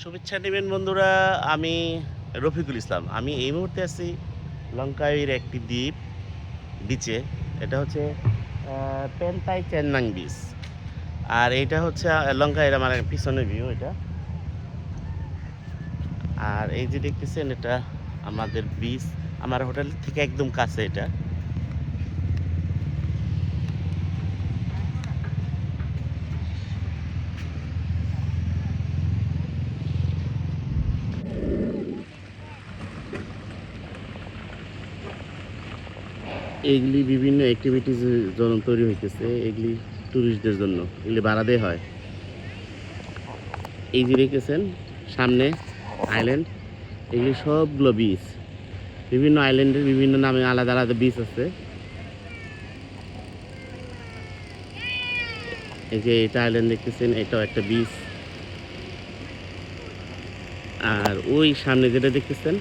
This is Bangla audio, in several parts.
শুভেচ্ছা নেবেন বন্ধুরা। আমি রফিকুল ইসলাম। আমি এই মুহূর্তে আছি লঙ্কাইয়ের একটি দ্বীপ বিচে। এটা হচ্ছে পেন্তাই চেন্নাং বিচ। আর এইটা হচ্ছে লঙ্কাইয়ের আমার পিছনের ভিউ এটা। আর এই যে দেখতেছেন এটা আমাদের বিচ, আমার হোটেল থেকে একদম কাছে এটা। এগুলি বিভিন্ন অ্যাক্টিভিটিস জন্য তৈরি হইতেছে, এগুলি ট্যুরিস্টদের জন্য, এগুলি ভাড়া দেওয়া হয়। এই যে দেখতেছেন সামনে আইল্যান্ড, এগুলি সবগুলো বিচ। বিভিন্ন আইল্যান্ডের বিভিন্ন নামে আলাদা আলাদা বিচ আছে। এই যে এটা আইল্যান্ড দেখতেছেন, এটাও একটা বিচ। আর ওই সামনে যেটা দেখতেছেন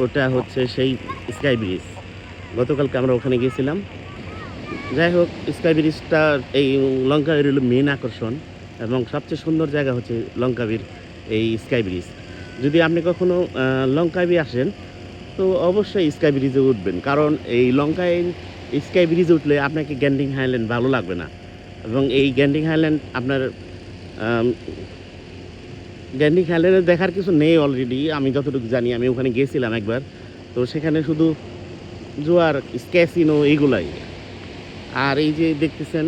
ওটা হচ্ছে সেই স্কাই ব্রিজ। গতকালকে আমরা ওখানে গিয়েছিলাম। যাই হোক, স্কাই ব্রিজটা এই লঙ্কাবীর হলো মেন আকর্ষণ এবং সবচেয়ে সুন্দর জায়গা হচ্ছে লঙ্কাবীর এই স্কাই ব্রিজ। যদি আপনি কখনো লঙ্কাবী আসেন তো অবশ্যই স্কাই ব্রিজে উঠবেন, কারণ এই লঙ্কায় স্কাই ব্রিজে উঠলে আপনাকে গ্যান্ডিং হাইল্যান্ড ভালো লাগবে না। এবং এই গ্যান্ডিং হাইল্যান্ড আপনার গ্যান্ডিং হাইল্যান্ডে দেখার কিছু নেই অলরেডি, আমি যতটুকু জানি। আমি ওখানে গিয়েছিলাম একবার, তো সেখানে শুধু জোয়ার, ক্যাসিনো এইগুলাই। আর এই যে দেখতেছেন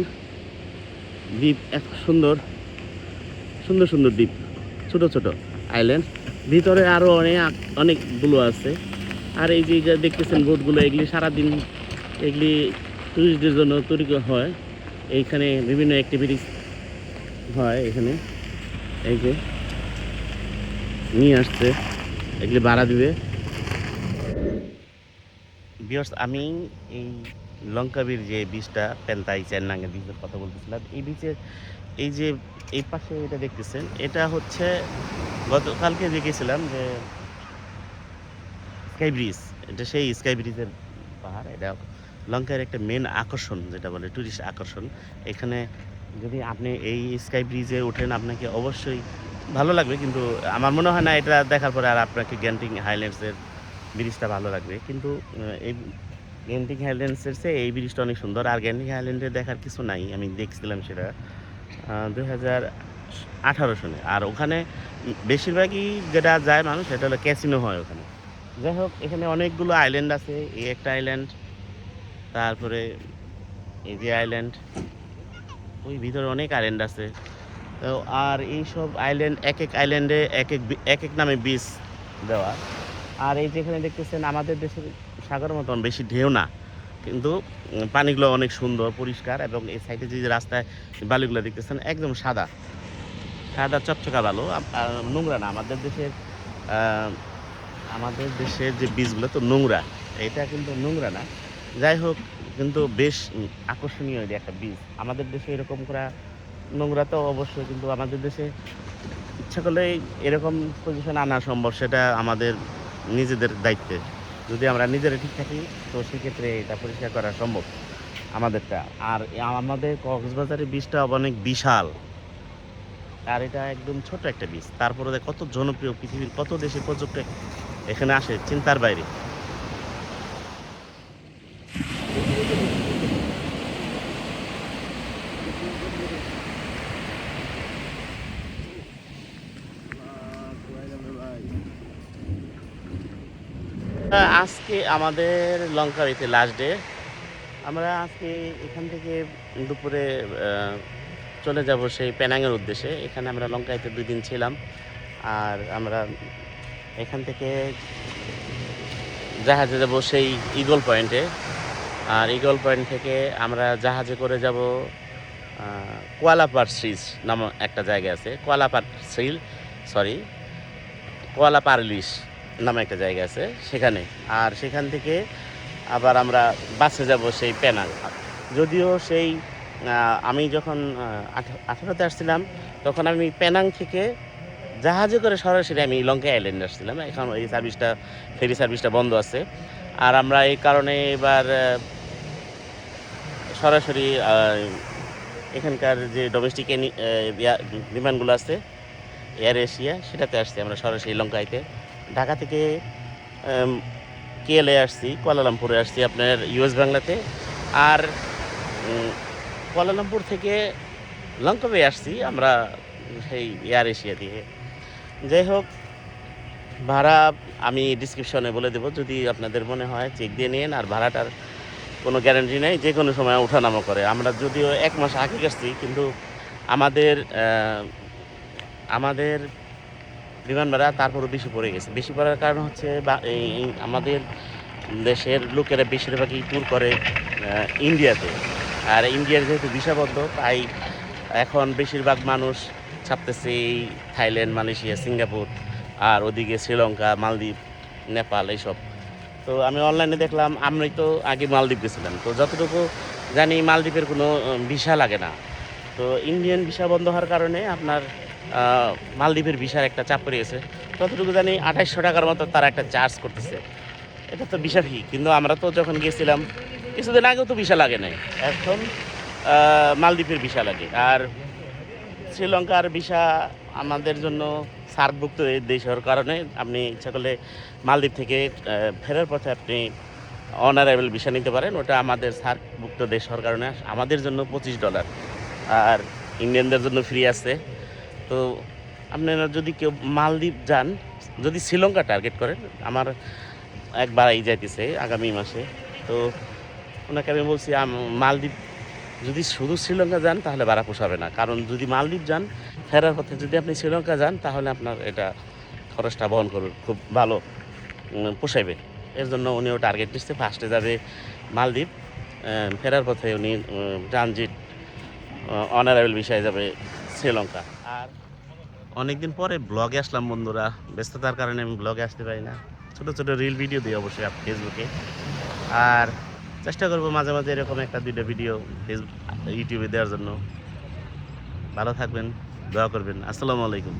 দ্বীপ, এত সুন্দর সুন্দর সুন্দর দ্বীপ, ছোট ছোট আইল্যান্ড, ভিতরে আরও অনেকগুলো আছে। আর এই যে দেখতেছেন বোটগুলো, এগুলি সারাদিন এগুলি টুরিস্টদের জন্য তৈরি করা হয়। এইখানে বিভিন্ন অ্যাক্টিভিটিস হয়। এখানে এই যে নিয়ে আসছে, এগুলি ভাড়া দিবে। ভিউয়ার্স, আমি এই লঙ্কাবীর যে বীজটা পেন্তাই চেন্নাঙ্গের বীজের কথা বলতেছিলাম, এই বীজের এই যে এই পাশে এটা দেখতেছেন, এটা হচ্ছে গতকালকে দেখেছিলাম যে স্কাই ব্রিজ। এটা সেই স্কাই ব্রিজের পাহাড়। এটা লঙ্কার একটা মেন আকর্ষণ, যেটা বলে টুরিস্ট আকর্ষণ। এখানে যদি আপনি এই স্কাই ব্রিজে ওঠেন আপনাকে অবশ্যই ভালো লাগবে, কিন্তু আমার মনে হয় না এটা দেখার পরে আর আপনাকে গ্যান্টিং হাইল্যান্ডসের ব্রিজটা ভালো লাগবে। কিন্তু এই গ্যান্টিং হাইল্যান্ডসের চেয়ে এই ব্রিজটা অনেক সুন্দর। আর গ্যান্টিং হাইল্যান্ডে দেখার কিছু নাই, আমি দেখছিলাম সেটা 2018 সনে। আর ওখানে বেশিরভাগই যেটা যায় মানুষ, সেটা হলো ক্যাসিনো হয় ওখানে। যাই হোক, এখানে অনেকগুলো আইল্যান্ড আছে। এই একটা আইল্যান্ড, তারপরে এই যে আইল্যান্ড, ওই ভিতরে অনেক আইল্যান্ড আছে। তো আর এইসব আইল্যান্ড, এক এক আইল্যান্ডে এক এক নামে বিচ দেওয়া। আর এই যেখানে দেখতেছেন আমাদের দেশের সাগরের মতন বেশি ঢেউ না, কিন্তু পানিগুলো অনেক সুন্দর পরিষ্কার। এবং এই সাইডে যে রাস্তায় বালুগুলো দেখতেছেন একদম সাদা সাদা চকচকা বালু, নোংরা না। আহ, আমাদের দেশের যে বীজগুলো তো নোংরা, এটা কিন্তু নোংরা না। যাই হোক, কিন্তু বেশ আকর্ষণীয় এটা একটা বীজ। আমাদের দেশে এরকম করা নোংরা তো অবশ্যই, কিন্তু আমাদের দেশে ইচ্ছা করলে এরকম পজিশন আনা সম্ভব, সেটা আমাদের নিজেদের দায়িত্বে। যদি আমরা নিজেরা ঠিক থাকি তো সেক্ষেত্রে এটা পরিষ্কার করা সম্ভব আমাদেরটা। আর আমাদের কক্সবাজারের বীজটা অনেক বিশাল, আর এটা একদম ছোট একটা বীজ, তারপরে কত জনপ্রিয়, পৃথিবীর কত দেশে পর্যটক এখানে আসে চিন্তার বাইরে। আজকে আমাদের লঙ্কাবিতে লাস্ট ডে। আমরা আজকে এখান থেকে দুপুরে চলে যাব সেই পেনাংয়ের উদ্দেশ্যে। এখানে আমরা লঙ্কাইতে 2 দিন ছিলাম। আর আমরা এখান থেকে জাহাজে যাব সেই ঈগল পয়েন্টে। আর ঈগল পয়েন্ট থেকে আমরা জাহাজে করে যাব কোয়ালাপার সিজ নামক একটা জায়গা আছে। সরি কোয়ালাপারলিস নামে একটা জায়গা আছে সেখানে। আর সেখান থেকে আবার আমরা বাসে যাব সেই পেনাং। যদিও সেই আমি যখন 18তে আসছিলাম, তখন আমি পেনাং থেকে জাহাজে করে সরাসরি আমি লঙ্কা আইল্যান্ড আসছিলাম। এখন এই ফেরি সার্ভিসটা বন্ধ আছে। আর আমরা এই কারণে এবার সরাসরি এখানকার যে ডোমেস্টিক বিমানগুলো আছে এয়ার এশিয়া, সেটাতে আসছি আমরা সরাসরি শ্রীলঙ্কাইতে। ঢাকা থেকে কেএলএ আসছি, কুয়ালালামপুরে আসছি আপনার ইউএস বাংলাতে। আর কুয়ালালামপুর থেকে লঙ্কাবে আসছি আমরা সেই এয়ার এশিয়া দিয়ে। যাই হোক, ভাড়া আমি ডিসক্রিপশনে বলে দেবো, যদি আপনাদের মনে হয় চেক দিয়ে নিন। আর ভাড়াটার কোনো গ্যারান্টি নেই, যে কোনো সময় ওঠানামা করে। আমরা যদিও 1 মাস আগে গেছি, কিন্তু আমাদের আমাদের বিমান ভাড়া তারপরও বেশি পড়ে গেছে। বেশি পড়ার কারণ হচ্ছে এই আমাদের দেশের লোকেরা বেশিরভাগই ট্যুর করে ইন্ডিয়াতে। আর ইন্ডিয়ার যেহেতু ভিসা বন্ধ, তাই এখন বেশিরভাগ মানুষ ছাপতেছে এই থাইল্যান্ড, মালয়েশিয়া, সিঙ্গাপুর, আর ওদিকে শ্রীলঙ্কা, মালদ্বীপ, নেপাল এইসব। তো আমি অনলাইনে দেখলাম, আমি তো আগে মালদ্বীপ গেছিলাম, তো যতটুকু জানি মালদ্বীপের কোনো ভিসা লাগে না। তো ইন্ডিয়ান ভিসা বন্ধ হওয়ার কারণে আপনার মালদ্বীপের ভিসার একটা চাপ পড়ে গেছে। যতটুকু জানি 2800 টাকার মতো তারা একটা চার্জ করতেছে। এটা তো ভিসা ফি, কিন্তু আমরা তো যখন গিয়েছিলাম কিছুদিন আগেও তো ভিসা লাগে নাই, এখন মালদ্বীপের ভিসা লাগে। আর শ্রীলঙ্কার ভিসা আমাদের জন্য সার্কভুক্ত দেশ হওয়ার কারণে আপনি ইচ্ছা করলে মালদ্বীপ থেকে ফেরার পথে আপনি অনারাইভেল ভিসা নিতে পারেন। ওটা আমাদের সার্কভুক্ত দেশ হওয়ার কারণে আমাদের জন্য $25, আর ইন্ডিয়ানদের জন্য ফ্রি আছে। তো আপনারা যদি কেউ মালদ্বীপ যান, যদি শ্রীলঙ্কা টার্গেট করেন, আমার একবার এই যাইতেছে আগামী মাসে, তো ওনাকে আমি বলছি মালদ্বীপ যদি শুধু শ্রীলঙ্কা যান তাহলে ভাড়া পোষাবে না, কারণ যদি মালদ্বীপ যান ফেরার পথে যদি আপনি শ্রীলঙ্কা যান তাহলে আপনার এটা খরচটা বহন করবে, খুব ভালো পোষাইবে। এর জন্য উনিও টার্গেট দিচ্ছে, ফার্স্টে যাবে মালদ্বীপ, ফেরার পথে উনি ট্রানজিট অনারেবল বিষয়ে যাবে শ্রীলঙ্কা। আর অনেকদিন পরে ব্লগে আসলাম বন্ধুরা, ব্যস্ততার কারণে আমি ব্লগে আসতে পারি না। ছোটো ছোটো রিল ভিডিও দিই অবশ্যই ফেসবুকে, আর চেষ্টা করবো মাঝে মাঝে এরকম 1-2টা ভিডিও ফেসবুক ইউটিউবে দেওয়ার জন্য। ভালো থাকবেন, দোয়া করবেন। আসসালামু আলাইকুম।